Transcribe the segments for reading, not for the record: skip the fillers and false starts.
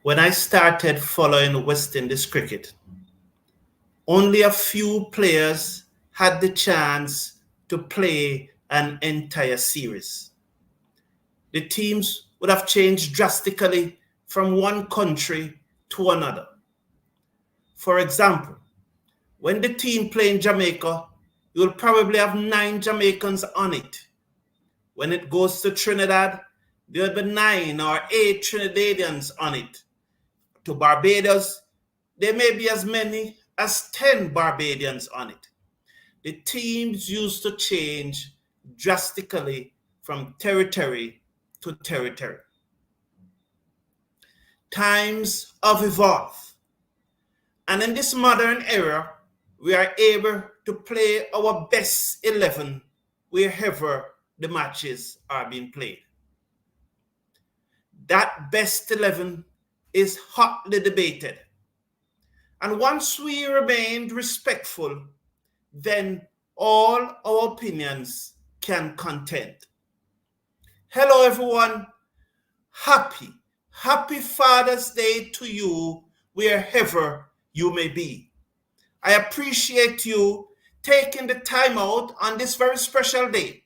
When I started following West Indies cricket, only a few players had the chance to play an entire series. The teams would have changed drastically from one country to another. For example, when the team play in Jamaica, you'll probably have 9 Jamaicans on it. When it goes to Trinidad, there'll be 9 or 8 Trinidadians on it. To Barbados, there may be as many as 10 Barbadians on it. The teams used to change drastically from territory to territory. Times have evolved, and in this modern era, we are able to play our best 11 wherever the matches are being played. That best 11 is hotly debated. And once we remained respectful, then all our opinions can contend. Hello, everyone. Happy Father's Day to you, wherever you may be. I appreciate you taking the time out on this very special day.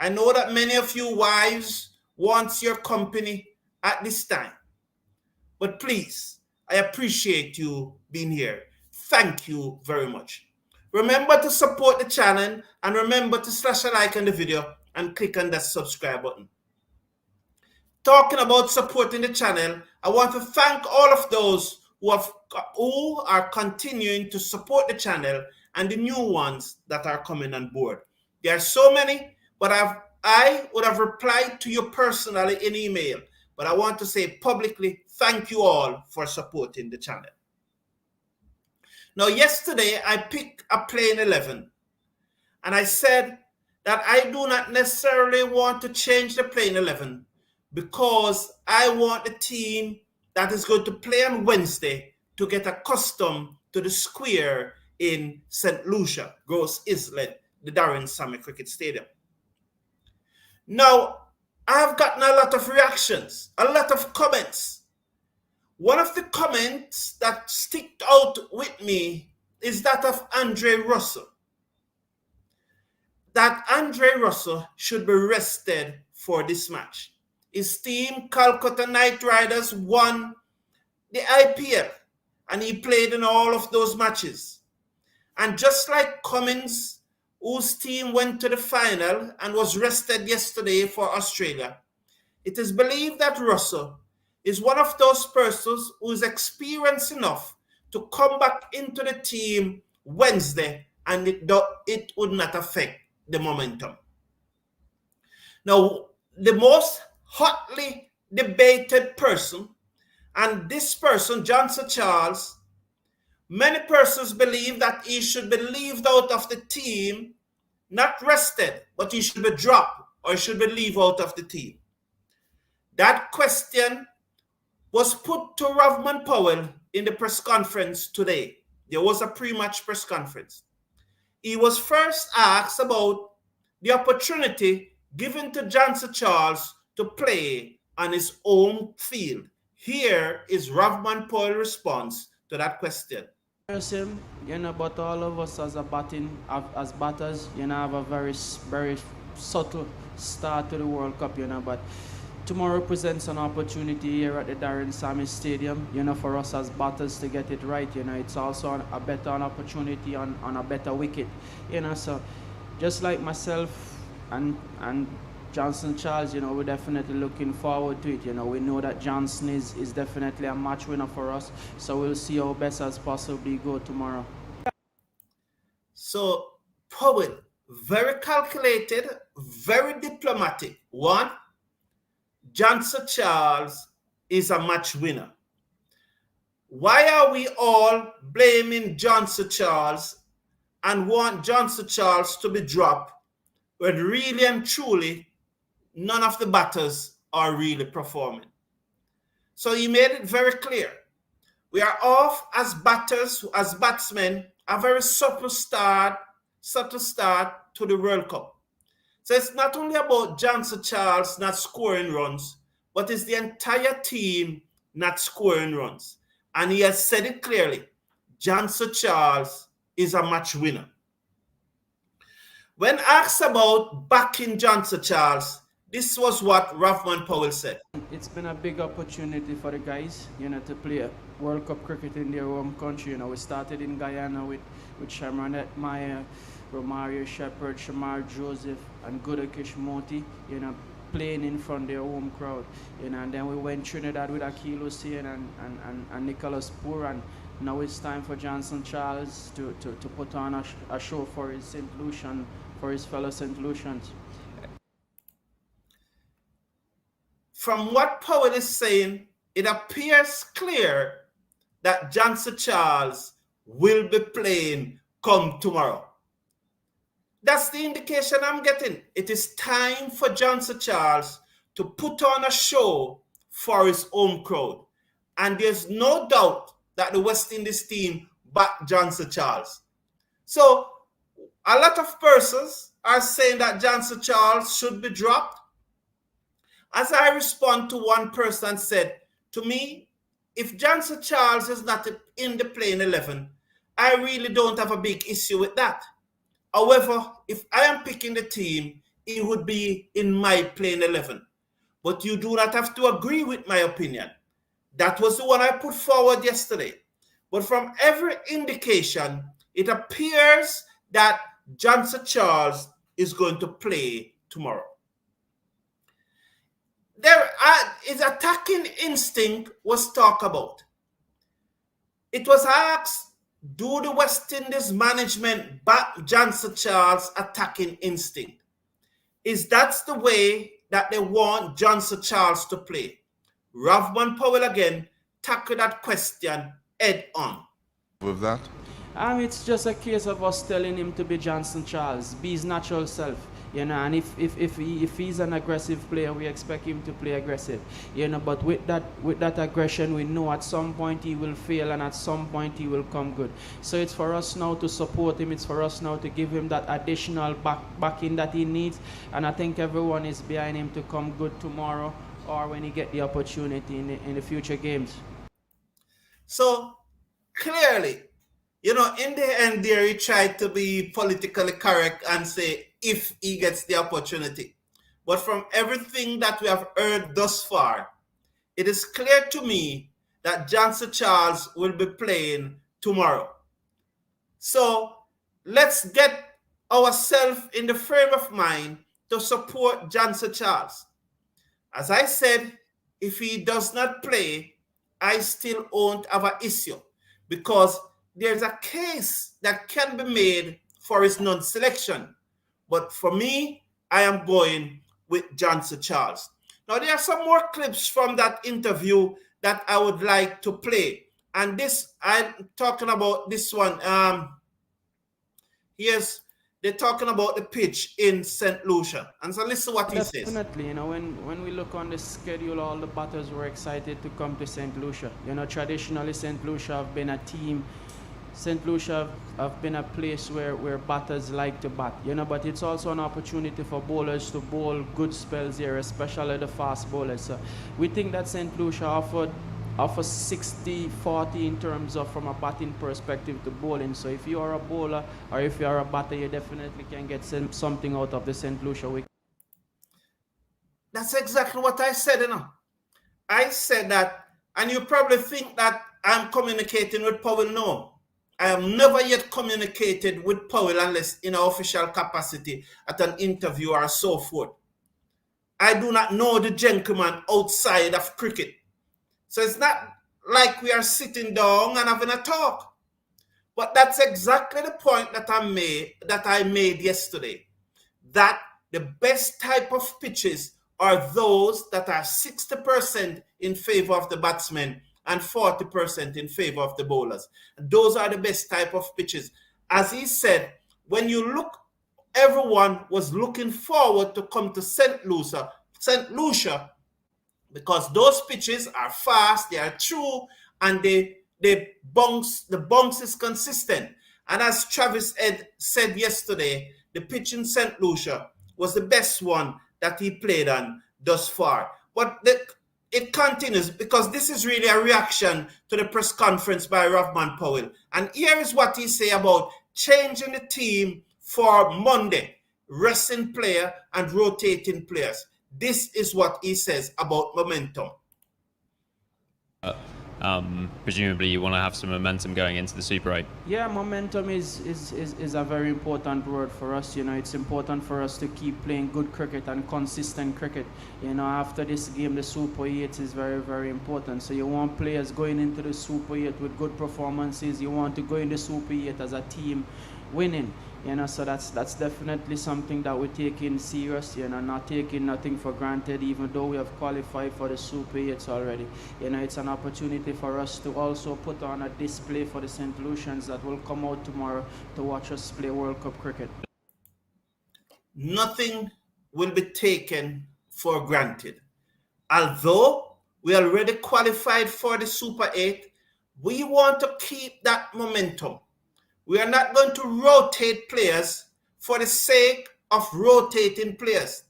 I know that many of you wives want your company at this time. But please, I appreciate you being here. Thank you very much. Remember to support the channel and remember to slash a like on the video and click on that subscribe button. Talking about supporting the channel, I want to thank all of those who are continuing to support the channel and the new ones that are coming on board. There are so many, but I would have replied to you personally in email. But I want to say publicly, thank you all for supporting the channel. Now, yesterday, I picked a playing 11. And I said that I do not necessarily want to change the playing 11 because I want the team that is going to play on Wednesday to get accustomed to the square in St Lucia, Gross Islet, the Darren Sammy Cricket Stadium. Now, I've gotten a lot of reactions, a lot of comments. One of the comments that sticked out with me is that of Andre Russell. That Andre Russell should be rested for this match. His team, Calcutta Knight Riders, won the IPL and he played in all of those matches. And just like Cummins, whose team went to the final and was rested yesterday for Australia, it is believed that Russell is one of those persons who is experienced enough to come back into the team Wednesday and it would not affect the momentum. Now, the most hotly debated person, and this person, Johnson Charles, many persons believe that he should be leaved out of the team, not rested, but he should be dropped or he should be leaved out of the team. That question was put to Ravmon Powell in the press conference today. There was a pre-match press conference. He was first asked about the opportunity given to Johnson Charles to play on his home field. Here is Ravmon Powell's response to that question. Him, but all of us as batters, have a very subtle start to the World Cup, but tomorrow presents an opportunity here at the Darren Sammy Stadium, for us as batters to get it right. It's also a better opportunity on a better wicket, so just like myself and Johnson Charles, we're definitely looking forward to it. We know that Johnson is definitely a match winner for us, so we'll see how best as possibly go tomorrow. So Powell, very calculated, very diplomatic. One, Johnson Charles is a match winner. Why are we all blaming Johnson Charles and want Johnson Charles to be dropped when really and truly none of the batters are really performing? So he made it very clear. We are off as batters, as batsmen, a very subtle start to the World Cup. So it's not only about Johnson Charles not scoring runs, but it's the entire team not scoring runs. And he has said it clearly. Johnson Charles is a match winner. When asked about backing Johnson Charles, this was what Ravmon Powell said. It's been a big opportunity for the guys, to play World Cup cricket in their home country. We started in Guyana with Shamronet Maya, Romario Shepherd, Shamar Joseph, and Gudakish Moti, playing in front of their home crowd. And then we went Trinidad with Akil Hussein and Nicholas Poor, and now it's time for Johnson Charles to put on a show for his St Lucian, for his fellow St Lucians. From what Powell is saying, it appears clear that Johnson Charles will be playing come tomorrow. That's the indication I'm getting. It is time for Johnson Charles to put on a show for his home crowd. And there's no doubt that the West Indies team backed Johnson Charles. So a lot of persons are saying that Johnson Charles should be dropped. As I respond to one person said, to me, if Johnson Charles is not in the playing 11, I really don't have a big issue with that. However, if I am picking the team, it would be in my playing 11. But you do not have to agree with my opinion. That was the one I put forward yesterday. But from every indication, it appears that Johnson Charles is going to play tomorrow. His attacking instinct was talked about. It was asked, do the West Indies management back Johnson Charles' attacking instinct? Is that the way that they want Johnson Charles to play? Ravmon Powell again tackled that question head on. With that? It's just a case of us telling him to be Johnson Charles, be his natural self. And if he's an aggressive player, we expect him to play aggressive. But with that aggression, we know at some point he will fail and at some point he will come good. So it's for us now to support him. It's for us now to give him that additional backing that he needs. And I think everyone is behind him to come good tomorrow or when he get the opportunity in the future games. So clearly, in the end there, he tried to be politically correct and say if he gets the opportunity. But from everything that we have heard thus far, it is clear to me that Johnson Charles will be playing tomorrow. So let's get ourselves in the frame of mind to support Johnson Charles. As I said, if he does not play, I still won't have an issue because there's a case that can be made for his non-selection. But for me, I am going with Johnson Charles. Now, there are some more clips from that interview that I would like to play. And this, I'm talking about this one. Yes, they're talking about the pitch in St Lucia. And so listen what he says. Definitely, when we look on the schedule, all the batters were excited to come to St Lucia. Traditionally, St Lucia have been a team. St. Lucia have been a place where batters like to bat, but it's also an opportunity for bowlers to bowl good spells here, especially the fast bowlers. So we think that St. Lucia offers 60-40 in terms of from a batting perspective to bowling. So if you are a bowler or if you are a batter, you definitely can get something out of the St. Lucia wicket. That's exactly what I said, I said that, and you probably think that I'm communicating with Powell. No. I have never yet communicated with Powell unless in an official capacity at an interview or so forth. I do not know the gentleman outside of cricket. So it's not like we are sitting down and having a talk. But that's exactly the point that I made yesterday. That the best type of pitches are those that are 60% in favor of the batsmen and 40% in favor of the bowlers. Those are the best type of pitches. As he said, when you look, everyone was looking forward to come to St Lucia, because those pitches are fast, they are true, and the bounce is consistent. And as Travis Ed said yesterday, the pitch in St Lucia was the best one that he played on thus far. But it continues because this is really a reaction to the press conference by Ravmon Powell. And here is what he say about changing the team for Monday, resting player and rotating players. This is what he says about momentum. Presumably you want to have some momentum going into the Super 8. Yeah, momentum is a very important word for us. You know, it's important for us to keep playing good cricket and consistent cricket. You know, after this game, the Super 8 is very, very important. So you want players going into the Super 8 with good performances. You want to go in the Super 8 as a team winning. You know, so that's definitely something that we're taking serious, you know, not taking nothing for granted, even though we have qualified for the Super 8 already. You know, it's an opportunity for us to also put on a display for the St Lucians that will come out tomorrow to watch us play World Cup cricket. Nothing will be taken for granted. Although we already qualified for the Super 8, we want to keep that momentum. We are not going to rotate players for the sake of rotating players.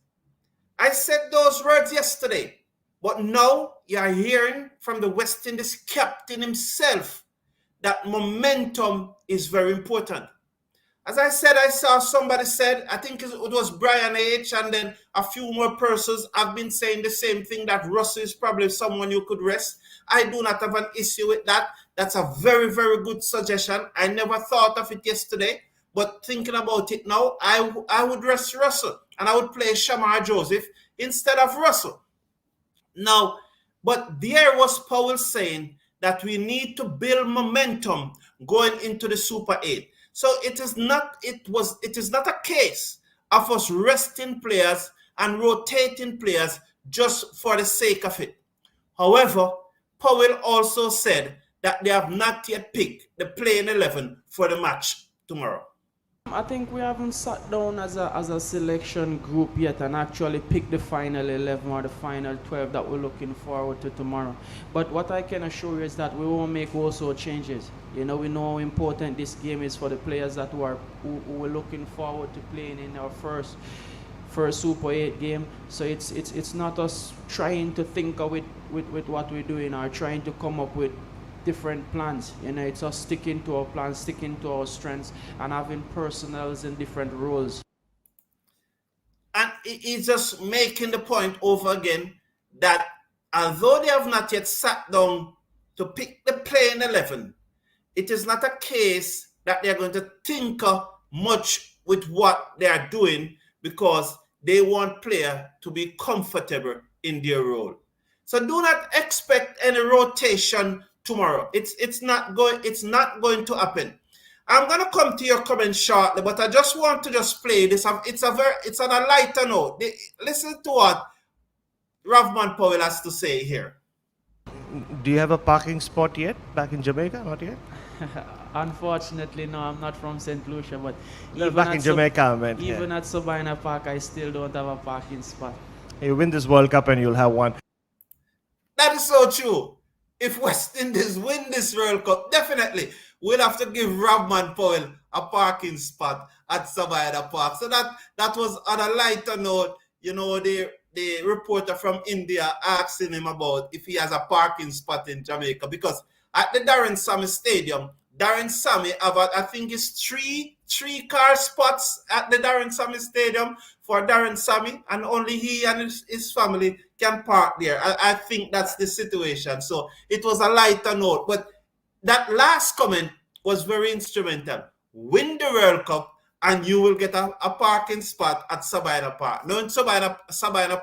I said those words yesterday, but now you are hearing from the West Indies captain himself that momentum is very important. As I said, I saw somebody said, I think it was Brian H. and then a few more persons have been saying the same thing, that Russell is probably someone you could rest. I do not have an issue with that. That's a very, very good suggestion. I never thought of it yesterday, but thinking about it now, I would rest Russell and I would play Shamar Joseph instead of Russell. Now, but there was Powell saying that we need to build momentum going into the Super 8. So it is not a case of us resting players and rotating players just for the sake of it. However, Powell also said that they have not yet picked the playing 11 for the match tomorrow. I think we haven't sat down as a selection group yet and actually picked the final 11 or the final 12 that we're looking forward to tomorrow. But what I can assure you is that we won't make also changes. You know, we know how important this game is for the players that who are looking forward to playing in our first Super 8 game. So it's not us trying to think of with what we're doing or trying to come up with different plans. You know, it's us sticking to our plans, sticking to our strengths, and having personnels in different roles. And he's just making the point over again that although they have not yet sat down to pick the playing 11, it is not a case that they're going to tinker much with what they are doing because they want players to be comfortable in their role. So do not expect any rotation tomorrow. It's not going to happen. I'm going to come to your comments shortly, but I just want to just play this. It's on a lighter note. Listen to what Ravmon Powell has to say here. Do you have a parking spot yet back in Jamaica? Not yet? Unfortunately, no, I'm not from St Lucia, but No, back in Jamaica, I meant. Even at Sabina Park, I still don't have a parking spot. You win this World Cup and you'll have one. That is so true. If West Indies win this World Cup, definitely we'll have to give Ravmon Powell a parking spot at Sabina Park. So that was on a lighter note. You know, the reporter from India asking him about if he has a parking spot in Jamaica, because at the Darren Sammy Stadium, Darren Sammy have, I think it's three car spots at the Darren Sammy Stadium for Darren Sammy, and only he and his family can park there. I think that's the situation. So it was a lighter note, but that last comment was very instrumental. Win the World Cup and you will get a parking spot at Sabina Park. Now in Sabina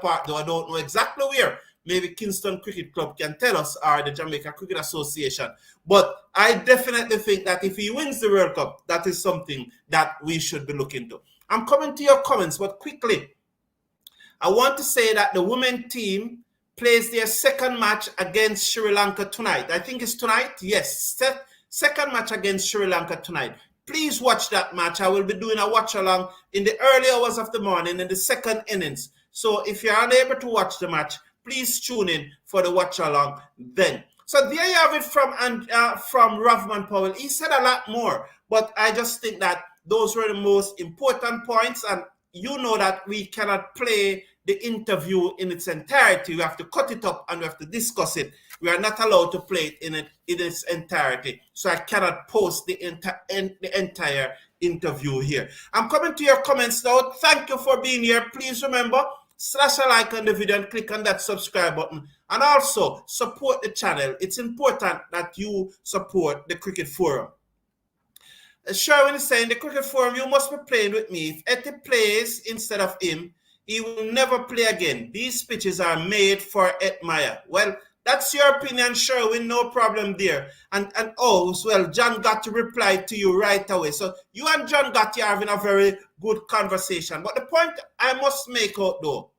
Park, though I don't know exactly where. Maybe Kingston Cricket Club can tell us, or the Jamaica Cricket Association. But I definitely think that if he wins the World Cup, that is something that we should be looking to. I'm coming to your comments, but quickly, I want to say that the women team plays their second match against Sri Lanka tonight. I think it's tonight. Yes, second match against Sri Lanka tonight. Please watch that match. I will be doing a watch along in the early hours of the morning in the second innings. So if you're unable to watch the match, please tune in for the watch along then. So there you have it from Ravmon Powell. He said a lot more, but I just think that those were the most important points. And you know that we cannot play the interview in its entirety. We have to cut it up and we have to discuss it. We are not allowed to play it in its entirety. So I cannot post the entire interview here. I'm coming to your comments now. Thank you for being here. Please remember, slash a like on the video and click on that subscribe button. And also support the channel. It's important that you support the Cricket Forum. Sherwin is saying, the Cricket Forum, you must be playing with me. If Etty plays instead of him, he will never play again. These pitches are made for Etmire. Well, that's your opinion, Sherwin. No problem there. And well, John Gotti replied to you right away. So you and John Gotti are having a very good conversation. But the point I must make out, though,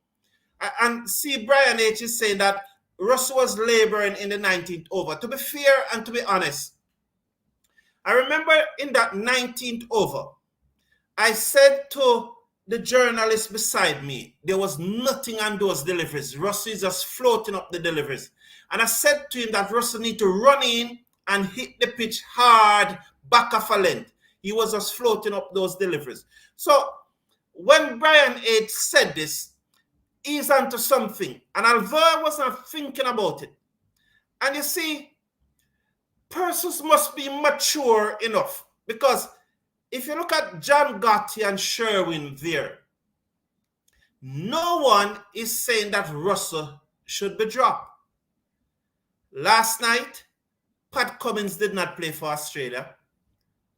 and see, Brian H. is saying that Russell was laboring in the 19th over. To be fair and to be honest, I remember in that 19th over, I said to the journalist beside me, there was nothing on those deliveries. Russell is just floating up the deliveries. And I said to him that Russell need to run in and hit the pitch hard, back of a length. He was just floating up those deliveries. So when Brian H. said this, he's onto something. And although I wasn't thinking about it, and you see, persons must be mature enough, because if you look at John Gotti and Sherwin there, no one is saying that Russell should be dropped. Last night, Pat Cummins did not play for Australia.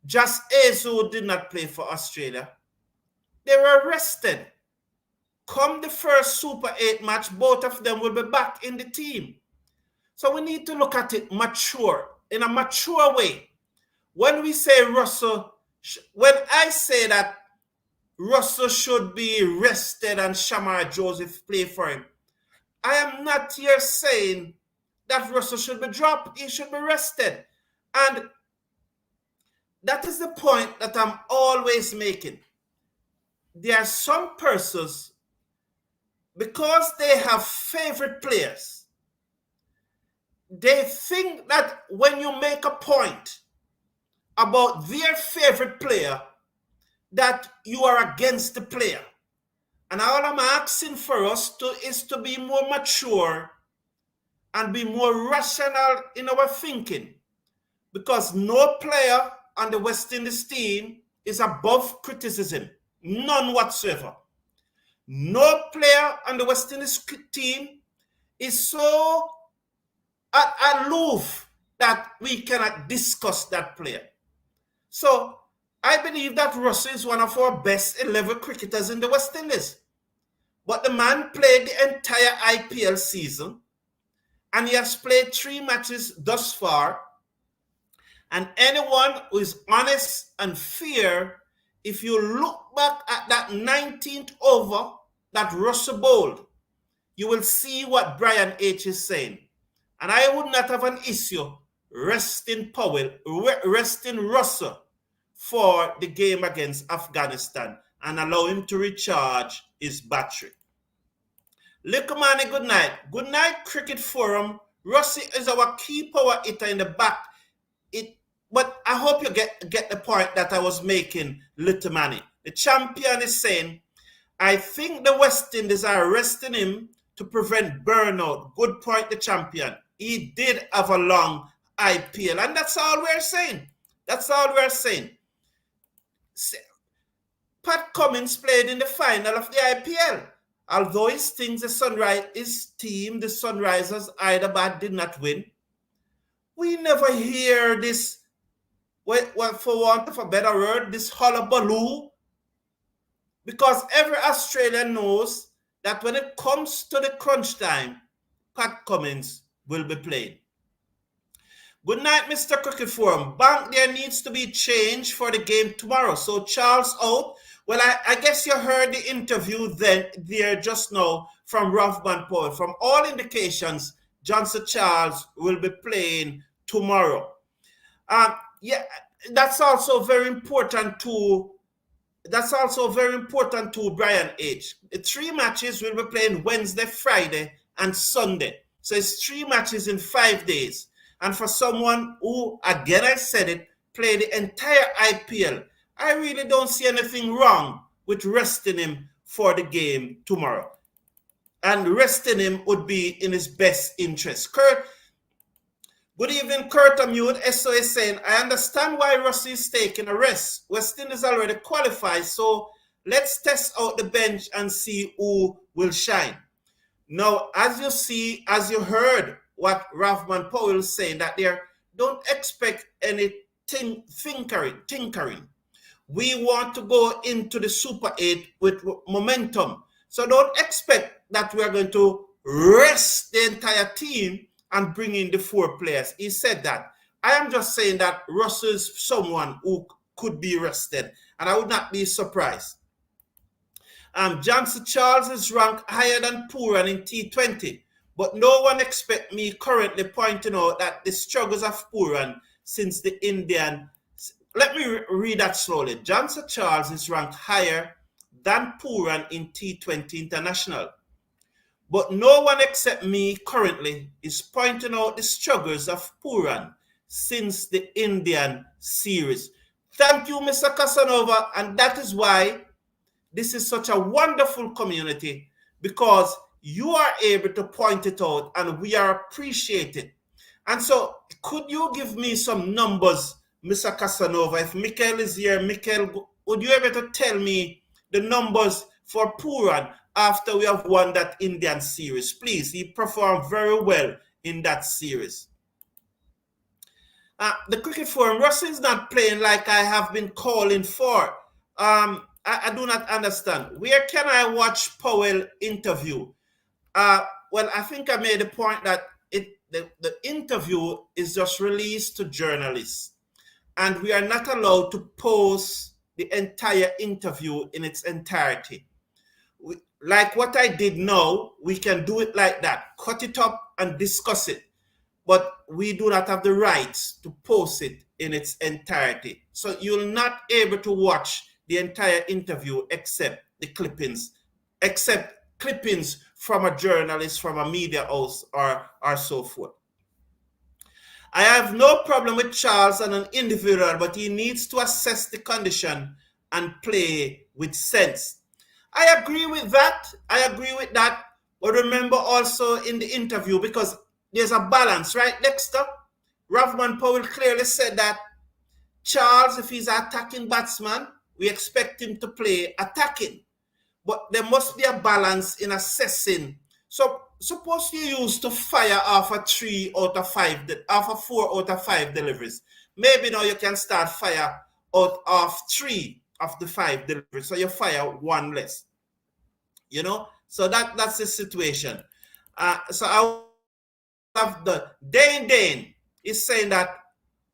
Jas Azu did not play for Australia. They were rested. Come the first Super 8 match, both of them will be back in the team. So we need to look at it in a mature way. When we say Russell, when I say that Russell should be rested and Shamar Joseph play for him, I am not here saying that Russell should be dropped. He should be rested. And that is the point that I'm always making. There are some persons, because they have favorite players, they think that when you make a point about their favorite player, that you are against the player. And all I'm asking for us is to be more mature and be more rational in our thinking. Because no player on the West Indies team is above criticism. None whatsoever. No player on the West Indies team is so aloof that we cannot discuss that player. So I believe that Russell is one of our best 11 cricketers in the West Indies. But the man played the entire IPL season, and he has played 3 matches thus far. And anyone who is honest and fair, if you look back at that 19th over that Russell bowled, you will see what Brian H. is saying. And I would not have an issue resting Powell, resting Russell for the game against Afghanistan and allow him to recharge his battery. Likamani, good night. Good night, Cricket Forum. Rossi is our key power hitter in the back. But I hope you get the point that I was making, Likamani. The champion is saying, I think the West Indies are resting him to prevent burnout. Good point, the champion. He did have a long IPL, and that's all we're saying. That's all we're saying. Pat Cummins played in the final of the IPL. Although his team, the Sunrisers, Hyderabad, did not win. We never hear this, well, for want of a better word, this hullabaloo. Because every Australian knows that when it comes to the crunch time, Pat Cummins will be playing. Good night, Mr. Cricket Forum. Bank, there needs to be change for the game tomorrow. So Charles out. Well, I guess you heard the interview there just now from Ravmon Powell. From all indications, Johnson Charles will be playing tomorrow. Yeah, that's also very important to Brian H. The 3 matches will be playing Wednesday, Friday, and Sunday. So it's 3 matches in 5 days. And for someone who, again I said it, played the entire IPL, I really don't see anything wrong with resting him for the game tomorrow. and resting him would be in his best interest. Kurt, good evening, Kurt Amute. SOS saying, I understand why Rossi is taking a rest. West Indies already qualified, so let's test out the bench and see who will shine. Now, as you heard what Ravmon Powell is saying, that there don't expect any tinkering. We want to go into the Super 8 with momentum. So don't expect that we are going to rest the entire team and bring in the 4 players. He said that. I am just saying that Russell is someone who could be rested, and I would not be surprised. Johnson Charles is ranked higher than Pooran in T20, but no one expect me currently pointing out that the struggles of Pooran since the Indian. Let me read that slowly. Johnson Charles is ranked higher than Pooran in T20 International, but no one except me currently is pointing out the struggles of Pooran since the Indian series. Thank you, Mr. Casanova, and that is why this is such a wonderful community, because you are able to point it out and we are appreciated. And so could you give me some numbers, Mr. Casanova? If Michael is here, Michael, would you be able to tell me the numbers for Pooran after we have won that Indian series? Please, he performed very well in that series. The Cricket Forum, Russell is not playing like I have been calling for. I do not understand. Where can I watch Powell interview? Well, I think I made the point that the interview is just released to journalists, and we are not allowed to post the entire interview in its entirety. Like what I did now, we can do it like that, cut it up and discuss it, but we do not have the rights to post it in its entirety. So you'll not able to watch the entire interview except the clippings, from a journalist, from a media house, or so forth. I have no problem with Charles as an individual, but he needs to assess the condition and play with sense. I agree with that. But remember also in the interview, because there's a balance, right, Dexter? Ravmon Powell clearly said that Charles, if he's an attacking batsman, we expect him to play attacking. But there must be a balance in assessing. So suppose you used to fire off a 4 out of 5 deliveries. Maybe now you can start fire out of 3 of the 5 deliveries. So you fire 1 less. So that's the situation. So I have the Dane is saying that,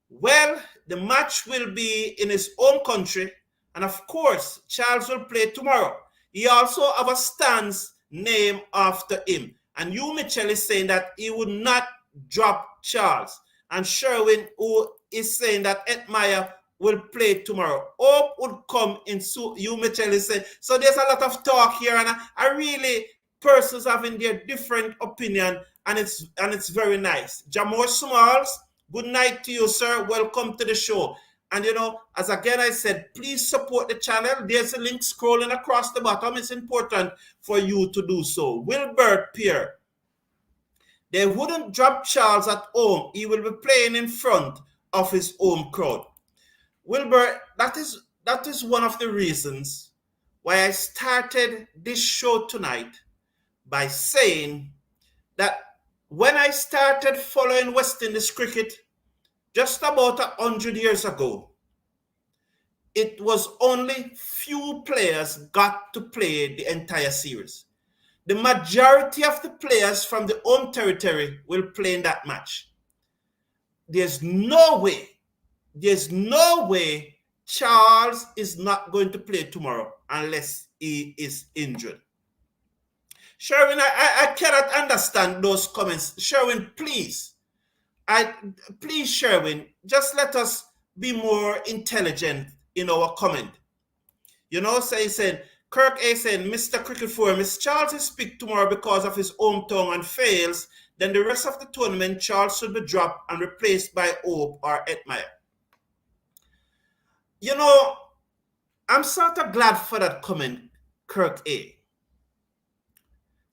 well, the match will be in his own country, and of course, Charles will play tomorrow. He also have a stance named after him. And you, Mitchell, is saying that he would not drop Charles. And Sherwin, who is saying that Edmire will play tomorrow. Hope would come in soon. You, Mitchell, is saying. So there's a lot of talk here, and I really, persons having their different opinion, and it's very nice. Jamor Smalls, good night to you, sir. Welcome to the show. And as again I said, please support the channel. There's a link scrolling across the bottom. It's important for you to do so. Wilbert Pierre, they wouldn't drop Charles at home. He will be playing in front of his home crowd. Wilbert, that is one of the reasons why I started this show tonight by saying that when I started following West Indies cricket just about 100 years ago, it was only few players got to play the entire series. The majority of the players from the home territory will play in that match. There's no way Charles is not going to play tomorrow unless he is injured. Sherwin, I cannot understand those comments. Sherwin, please, Sherwin, just let us be more intelligent in our comment. So he said, Kirk A said, Mr. Cricket Forum, if Charles is picked tomorrow because of his hometown and fails, then the rest of the tournament, Charles should be dropped and replaced by Hope or Edmire. I'm sort of glad for that comment, Kirk A.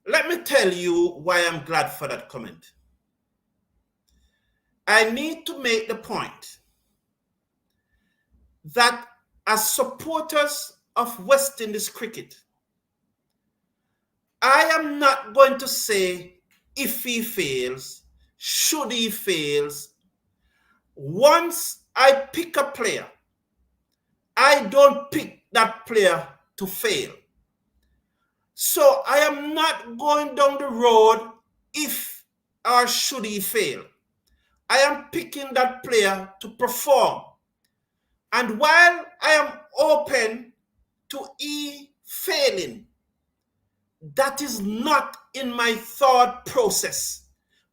Let me tell you why I'm glad for that comment. I need to make the point that as supporters of West Indies cricket, I am not going to say if he fails, should he fails. Once I pick a player, I don't pick that player to fail. So I am not going down the road if or should he fail. I am picking that player to perform. And while I am open to he failing, that is not in my thought process.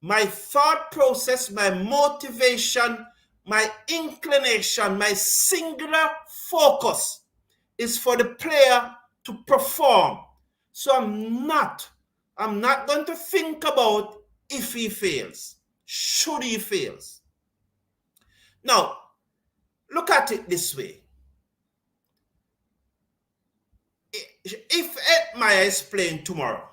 My thought process, my motivation, my inclination, my singular focus is for the player to perform. So I'm not going to think about if he fails, should he fails. Now, look at it this way. If Ed Meyer is playing tomorrow,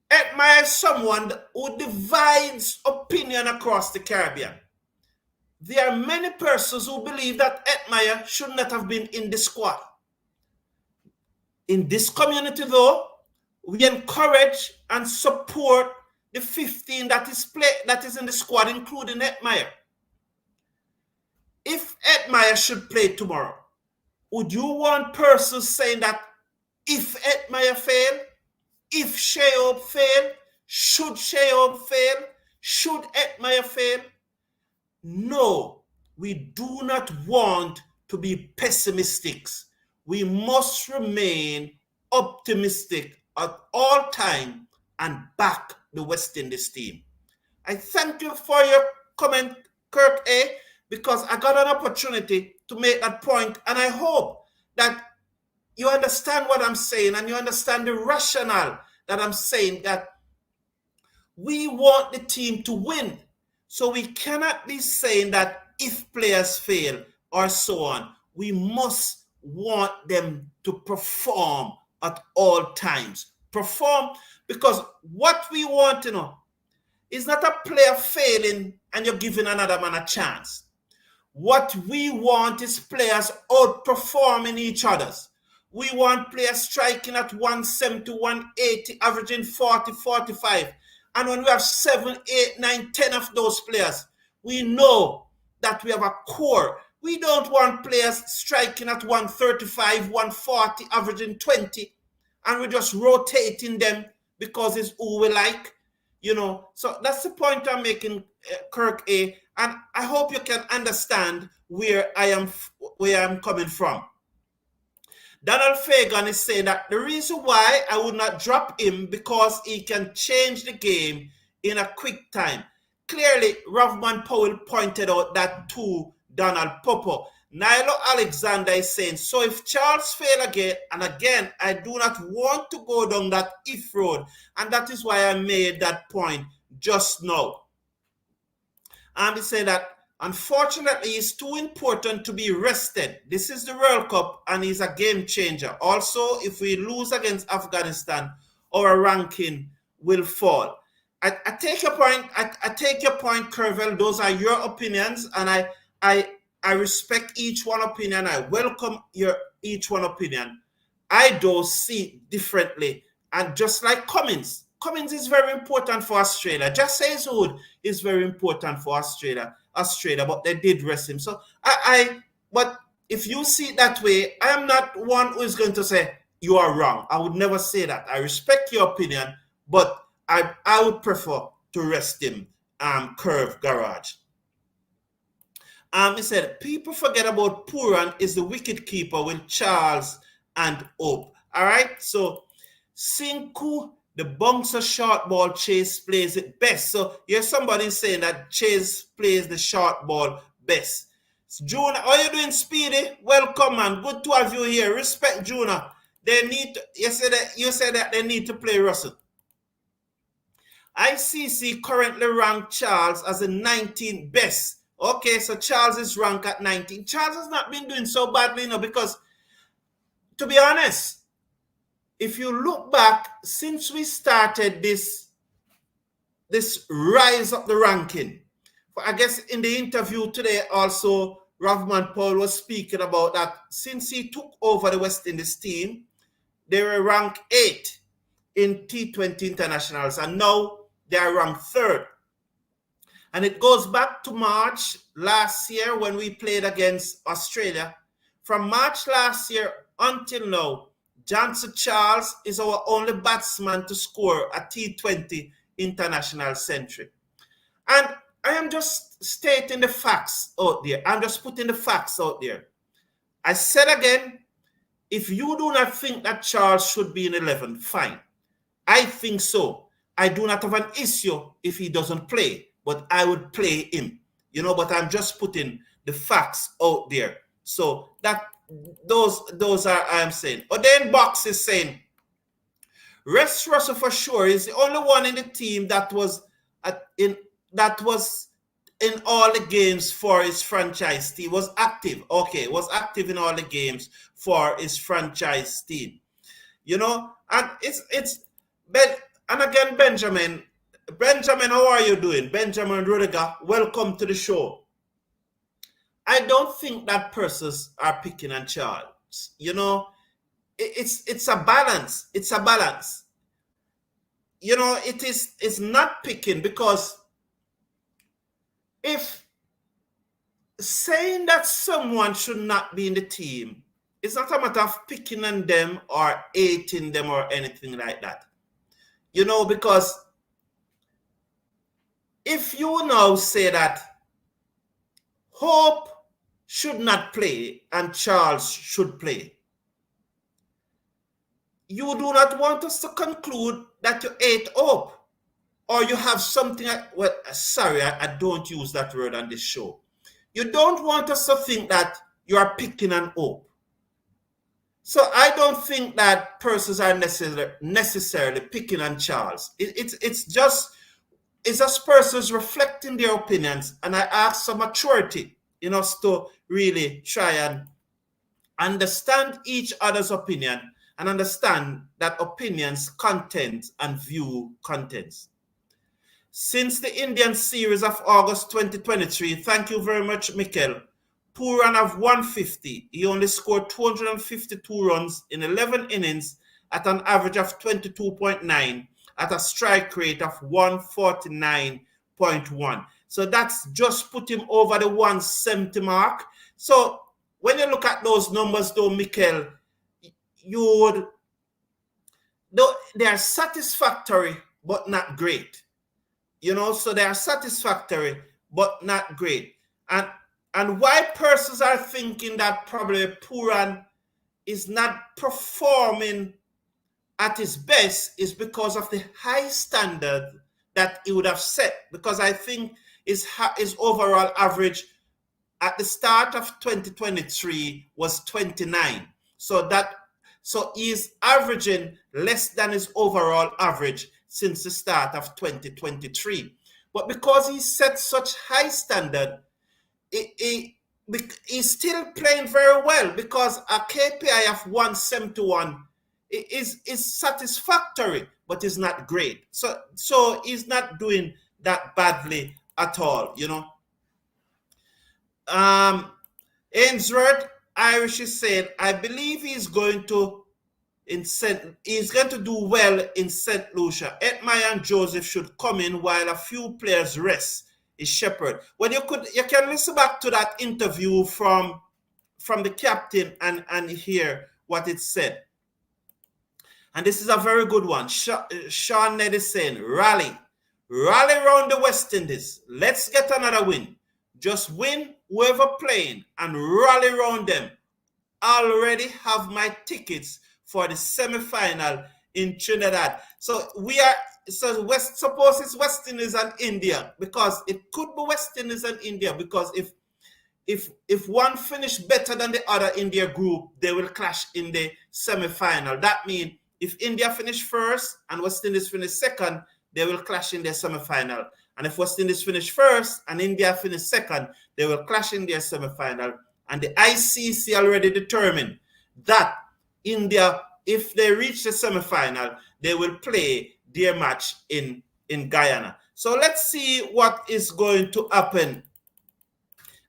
Ed Meyer is someone who divides opinion across the Caribbean. There are many persons who believe that Ed Meyer should not have been in the squad. In this community, though, we encourage and support the 15 that is in the squad, including Ed Meyer. If Ed Meyer should play tomorrow, would you want persons saying that if Ed Meyer fail, if Sheob fail, should Sheob fail, should Ed Meyer fail? No, we do not want to be pessimistic. We must remain optimistic at all time and back the West Indies team. I thank you for your comment, Kirk A, because I got an opportunity to make that point, and I hope that you understand what I'm saying and you understand the rationale that I'm saying, that we want the team to win. So we cannot be saying that if players fail or so on. We must want them to perform at all times. Perform, because what we want to know is not a player failing and you're giving another man a chance. What we want is players outperforming each other's. We want players striking at 170, 180, averaging 40, 45. And when we have 7, 8, 9, 10 of those players, we know that we have a core. We don't want players striking at 135, 140, averaging 20, and we're just rotating them because it's who we like. So that's the point I'm making, Kirk A. And I hope you can understand where I'm coming from. Donald Fagan is saying that the reason why I would not drop him because he can change the game in a quick time. Clearly, Ravmon Powell pointed out that to Donald Popo. Nilo Alexander is saying, so if Charles fail again, and again, I do not want to go down that if road, and that is why I made that point just now. And he said that, unfortunately, it's too important to be rested. This is the World Cup, and he's a game changer. Also, if we lose against Afghanistan, our ranking will fall. I take your point. I take your point, Kervel. Those are your opinions, and I respect each one opinion. I welcome each one opinion. I do see it differently, and just like Cummins is very important for Australia. Just Hazlewood is very important for Australia, but they did rest him. So but if you see it that way, I am not one who is going to say you are wrong. I would never say that. I respect your opinion, but I would prefer to rest him, Curve Garage. He said, people forget about Pooran is the wicket keeper with Charles and Hope. All right, so Sinku, the bouncer short ball, Chase plays it best. So here's somebody saying that Chase plays the short ball best. Juna, how are you doing, Speedy? Welcome, man. Good to have you here. Respect, Juna. You said that they need to play Russell. ICC currently ranked Charles as the 19th best. Okay, so Charles is ranked at 19. Charles has not been doing so badly, because, to be honest, if you look back, since we started this rise up the ranking, I guess in the interview today also, Ravmon Powell was speaking about that since he took over the West Indies team, they were ranked 8th in T20 internationals, and now they are ranked 3rd. And it goes back to March last year when we played against Australia. From March last year until now, Johnson Charles is our only batsman to score a T20 international century. And I am just stating the facts out there. I'm just putting the facts out there. I said again, if you do not think that Charles should be in 11, fine. I think so. I do not have an issue if he doesn't play, but I would play him, but I'm just putting the facts out there. So that those are I'm saying. But then Box is saying, Rest Russell for sure is the only one in the team that was in all the games for his franchise team. Was active. Okay, was active in all the games for his franchise team. And it's Ben, and again, Benjamin, how are you doing? Benjamin Rudiger, welcome to the show. I don't think that persons are picking on Charles. It's a balance. It's a balance. It's not picking, because if saying that someone should not be in the team, it's not a matter of picking on them or hating them or anything like that. Because if you now say that Hope should not play and Charles should play, you do not want us to conclude that you hate Hope, or you have something, I don't use that word on this show. You don't want us to think that you are picking on Hope. So I don't think that persons are necessarily picking on Charles. It's just persons reflecting their opinions, and I ask for maturity in us to really try and understand each other's opinion and understand that opinions content and view contents. Since the Indian series of August 2023, thank you very much, Mikel. Pooran have 150. He only scored 252 runs in 11 innings at an average of 22.9 at a strike rate of 149.1. So that's just put him over the 170 mark. So when you look at those numbers, though, Mikel, they are satisfactory but not great. So they are satisfactory but not great. And why persons are thinking that probably Pooran is not performing at his best is because of the high standard that he would have set. Because I think his overall average at the start of 2023 was 29. So he's averaging less than his overall average since the start of 2023. But because he set such high standard, he's still playing very well, because a KPI of 171 is satisfactory, but is not great. So he's not doing that badly at all, Ainsworth Irish is saying, I believe he's going to do well in St Lucia. Edmire and Joseph should come in while a few players rest. Is Shepherd. Well, you can listen back to that interview from the captain and hear what it said. And this is a very good one. Sean Ned is saying, rally around the West Indies. Let's get another win. Just win whoever playing and rally around them. Already have my tickets for the semi-final in Trinidad. Suppose it's West Indies and India, because it could be West Indies and India, because if one finish better than the other in their group, they will clash in the semi-final. That means if India finish first and West Indies finish second, they will clash in their semi-final. And if West Indies finish first and India finish second, they will clash in their semi-final. And the ICC already determined that India if they reach the semi-final, they will play their match in Guyana. So let's see what is going to happen.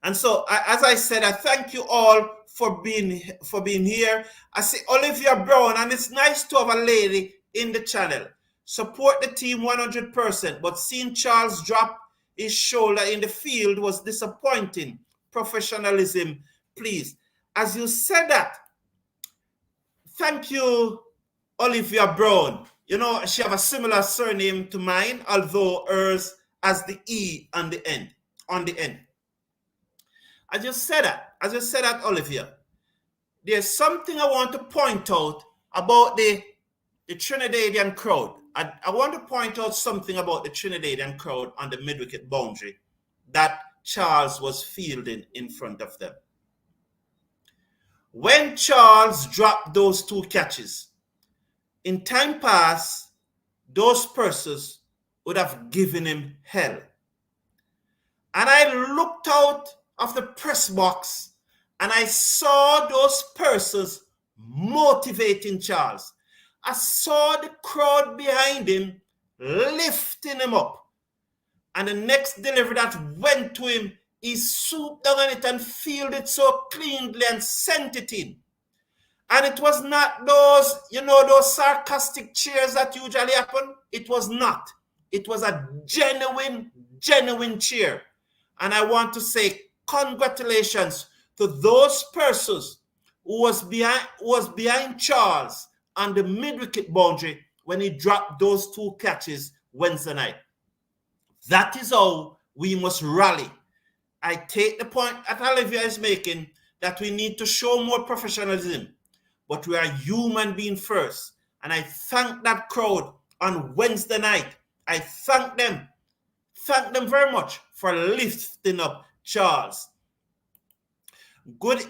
And so, as I said, I thank you all for being here. I see Olivia Brown, and it's nice to have a lady in the channel. Support the team 100%, but seeing Charles drop his shoulder in the field was disappointing. Professionalism, please. As you said that, thank you, Olivia Brown. You know, she have a similar surname to mine, although hers has the E on the end. I just said that, Olivia. There's something I want to point out about the Trinidadian crowd. I want to point out something about the Trinidadian crowd on the mid-wicket boundary that Charles was fielding in front of them. When Charles dropped those 2 catches, in time past, those persons would have given him hell. And I looked out of the press box and I saw those persons motivating Charles. I saw the crowd behind him lifting him up. And the next delivery that went to him, he swooped down on it and fielded it so cleanly and sent it in. And it was not those sarcastic cheers that usually happen. It was not. It was a genuine cheer. And I want to say congratulations to those persons who was behind Charles on the mid-wicket boundary when he dropped those 2 catches Wednesday night. That is how we must rally. I take the point that Olivia is making that we need to show more professionalism, but we are human beings first. And I thank that crowd on Wednesday night. I thank them very much for lifting up Charles. Good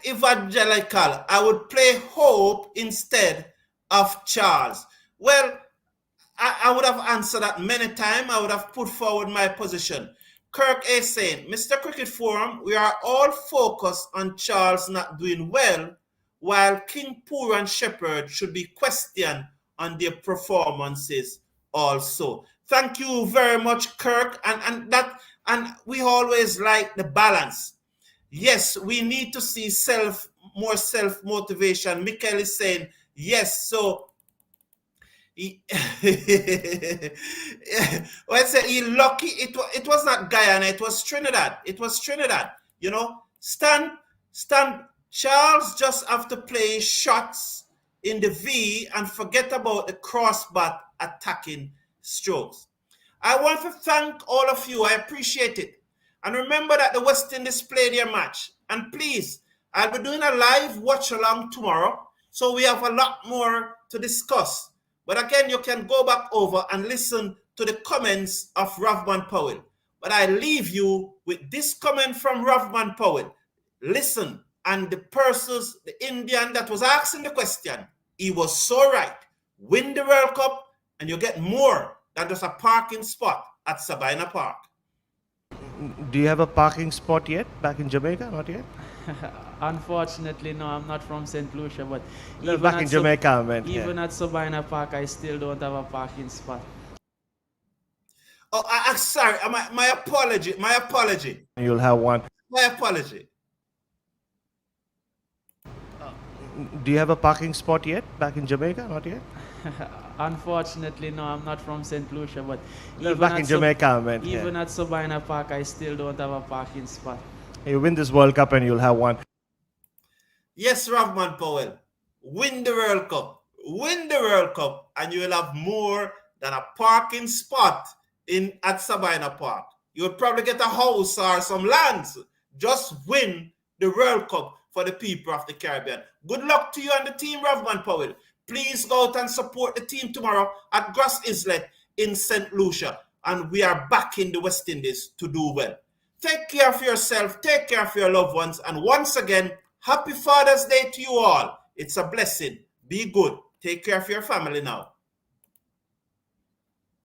evangelical. I would play Hope instead of Charles. Well, I would have answered that many times. I would have put forward my position. Kirk A. saying, Mr. Cricket Forum, we are all focused on Charles not doing well, while King Poor and Shepherd should be questioned on their performances also. Thank you very much, Kirk. And we always like the balance. Yes, we need to see more self-motivation. Michael is saying, yes, so when I say he lucky, it was not Guyana, it was Trinidad. You know, Stan Charles just have to play shots in the V and forget about the crossbar attacking strokes. I want to thank all of you. I appreciate it. And remember that the West Indies play their match. And please, I'll be doing a live watch along tomorrow. So we have a lot more to discuss. But again, you can go back over and listen to the comments of Ravmon Powell. But I leave you with this comment from Ravmon Powell. Listen, and the Indian that was asking the question, he was so right. Win the World Cup and you get more than just a parking spot at Sabina Park. Do you have a parking spot yet back in Jamaica? Not yet? Unfortunately, no, I'm not from St Lucia, but No, back in Jamaica, I meant. Even at Sabina Park, I still don't have a parking spot. Oh, sorry, my apology. You'll have one. My apology. Do you have a parking spot yet back in Jamaica? Not yet? Unfortunately, no, I'm not from St Lucia, but No, back in Jamaica, I meant. Even at Sabina Park, I still don't have a parking spot. You win this World Cup and you'll have one. Yes, Ravmon Powell. Win the World Cup. Win the World Cup and you will have more than a parking spot at Sabina Park. You'll probably get a house or some lands. Just win the World Cup for the people of the Caribbean. Good luck to you and the team, Ravmon Powell. Please go out and support the team tomorrow at Grass Islet in St. Lucia. And we are back in the West Indies to do well. Take care of yourself. Take care of your loved ones. And once again, happy Father's Day to you all. It's a blessing. Be good. Take care of your family now.